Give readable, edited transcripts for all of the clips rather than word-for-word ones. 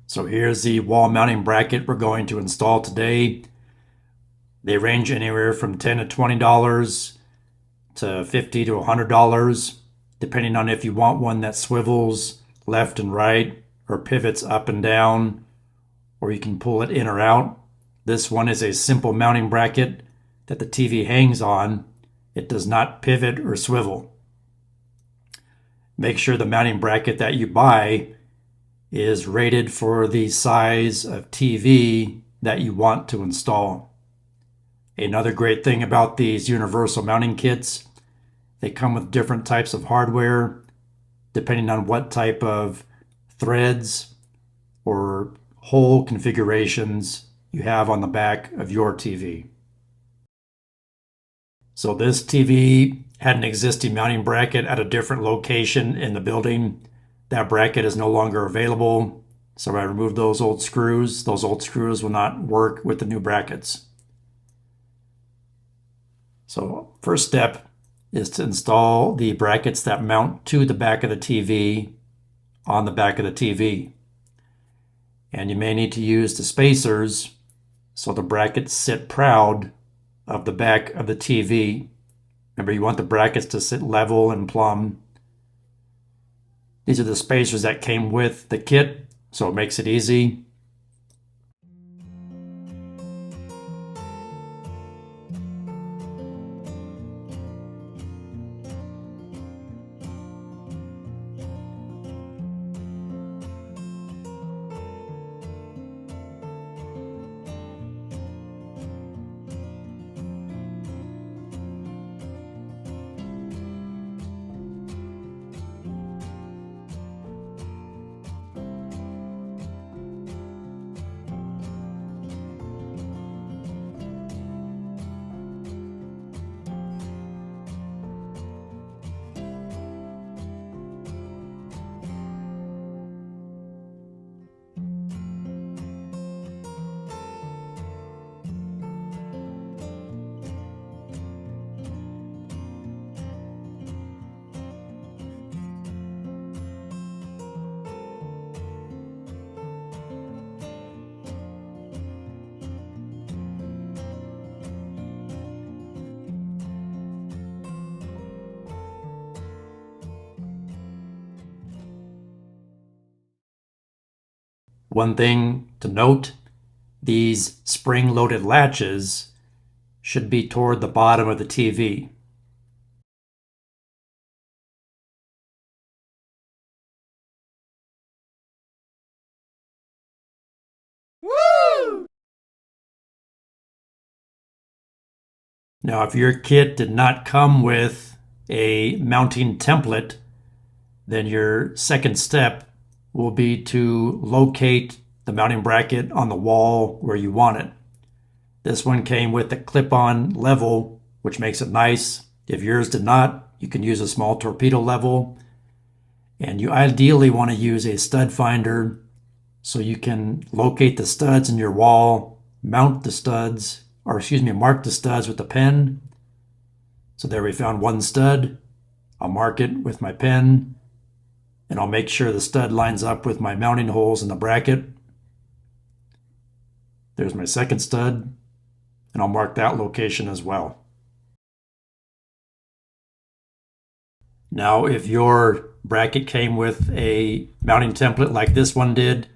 So here's the wall mounting bracket we're going to install today. They range anywhere from $10 to $20 to $50 to $100, depending on if you want one that swivels left and right or pivots up and down, or you can pull it in or out. This one is a simple mounting bracket that the TV hangs on. It does not pivot or swivel. Make sure the mounting bracket that you buy is rated for the size of TV that you want to install. Another great thing about these universal mounting kits, they come with different types of hardware depending on what type of threads or hole configurations you have on the back of your TV. So this TV had an existing mounting bracket at a different location in the building. That bracket is no longer available, so I removed those old screws. Those old screws will not work with the new brackets. So first step is to install the brackets that mount to the back of the TV on the back of the TV. And you may need to use the spacers so the brackets sit proud of the back of the TV. Remember, you want the brackets to sit level and plumb. These are the spacers that came with the kit, so it makes it easy. One thing to note, these spring-loaded latches should be toward the bottom of the TV. Woo! Now, if your kit did not come with a mounting template, then your second step will be to locate the mounting bracket on the wall where you want it. This one came with a clip-on level, which makes it nice. If yours did not, you can use a small torpedo level. And you ideally want to use a stud finder so you can locate the studs in your wall, mark the studs with a pen. So there we found one stud. I'll mark it with my pen, and I'll make sure the stud lines up with my mounting holes in the bracket. There's my second stud, and I'll mark that location as well. Now, if your bracket came with a mounting template like this one did,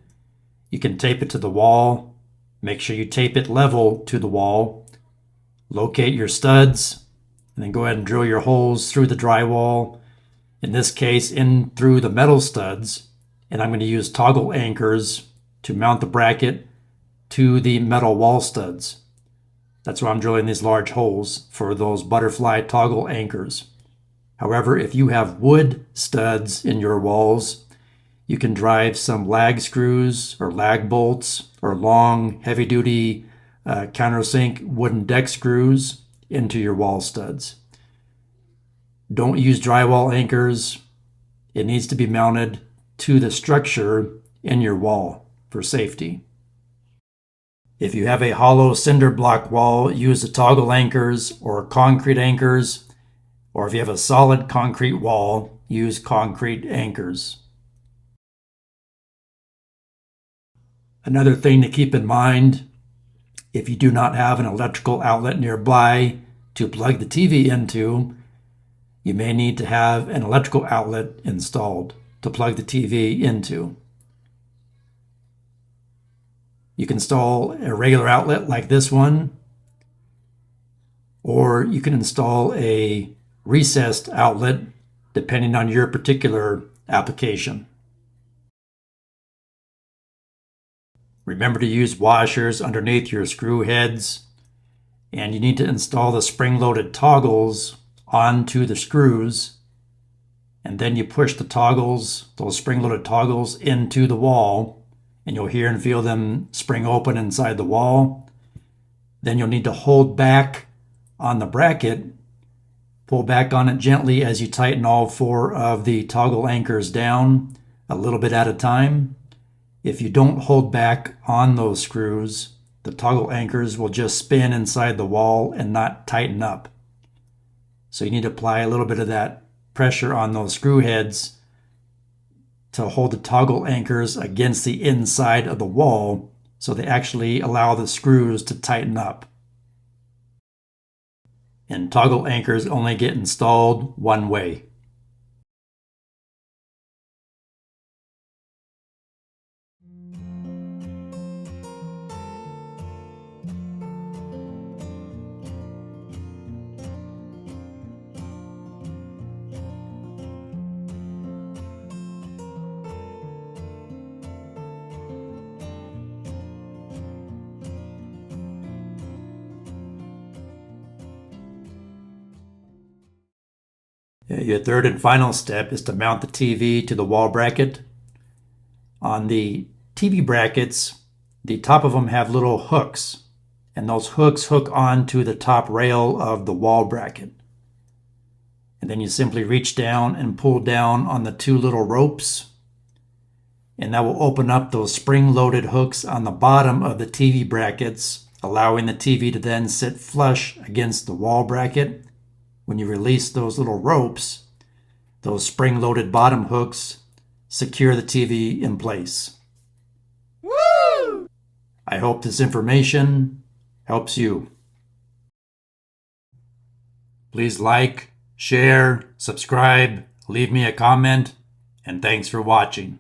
you can tape it to the wall. Make sure you tape it level to the wall. Locate your studs, and then go ahead and drill your holes through the drywall. In this case, in through the metal studs. And I'm going to use toggle anchors to mount the bracket to the metal wall studs. That's why I'm drilling these large holes, for those butterfly toggle anchors. However, if you have wood studs in your walls, you can drive some lag screws or lag bolts or long, heavy-duty countersink wooden deck screws into your wall studs. Don't use drywall anchors. It needs to be mounted to the structure in your wall for safety. If you have a hollow cinder block wall, use the toggle anchors or concrete anchors. Or if you have a solid concrete wall, use concrete anchors. Another thing to keep in mind, if you do not have an electrical outlet nearby to plug the TV into, you may need to have an electrical outlet installed to plug the TV into. You can install a regular outlet like this one, or you can install a recessed outlet depending on your particular application. Remember to use washers underneath your screw heads, and you need to install the spring-loaded toggles onto the screws, and then you push the toggles, those spring-loaded toggles, into the wall, and you'll hear and feel them spring open inside the wall. Then you'll need to hold back on the bracket, pull back on it gently as you tighten all 4 of the toggle anchors down a little bit at a time. If you don't hold back on those screws, the toggle anchors will just spin inside the wall and not tighten up. So you need to apply a little bit of that pressure on those screw heads to hold the toggle anchors against the inside of the wall so they actually allow the screws to tighten up. And toggle anchors only get installed one way. Your third and final step is to mount the TV to the wall bracket. On the TV brackets, the top of them have little hooks, and those hooks hook onto the top rail of the wall bracket. And then you simply reach down and pull down on the 2 little ropes, and that will open up those spring-loaded hooks on the bottom of the TV brackets, allowing the TV to then sit flush against the wall bracket. When you release those little ropes, those spring-loaded bottom hooks secure the TV in place. Woo! I hope this information helps you. Please like, share, subscribe, leave me a comment, and thanks for watching.